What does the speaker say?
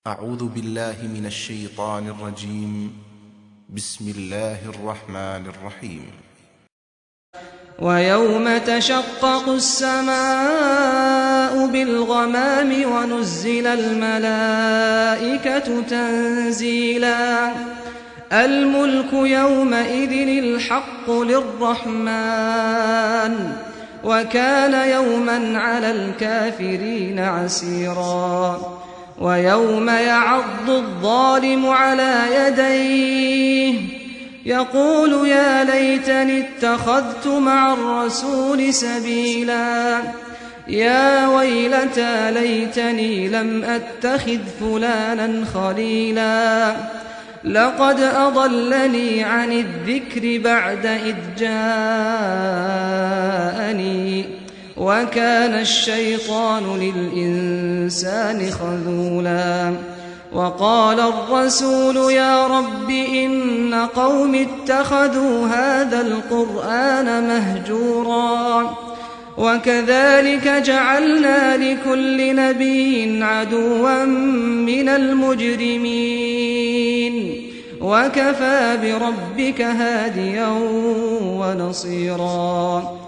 أعوذ بالله من الشيطان الرجيم. بسم الله الرحمن الرحيم. ويوم تشقق السماء بالغمام ونزل الملائكة تنزيلا الملك يومئذ الحق للرحمن وكان يوما على الكافرين عسيرا. ويوم يعض الظالم على يديه يقول يا ليتني اتخذت مع الرسول سبيلا يا ويلتى ليتني لم أتخذ فلانا خليلا لقد أضلني عن الذكر بعد إذ جاءني وكان الشيطان للإنسان خذولا. وقال الرسول يا رب إن قوم اتخذوا هذا القرآن مهجورا وكذلك جعلنا لكل نبي عدوا من المجرمين وكفى بربك هاديا ونصيرا.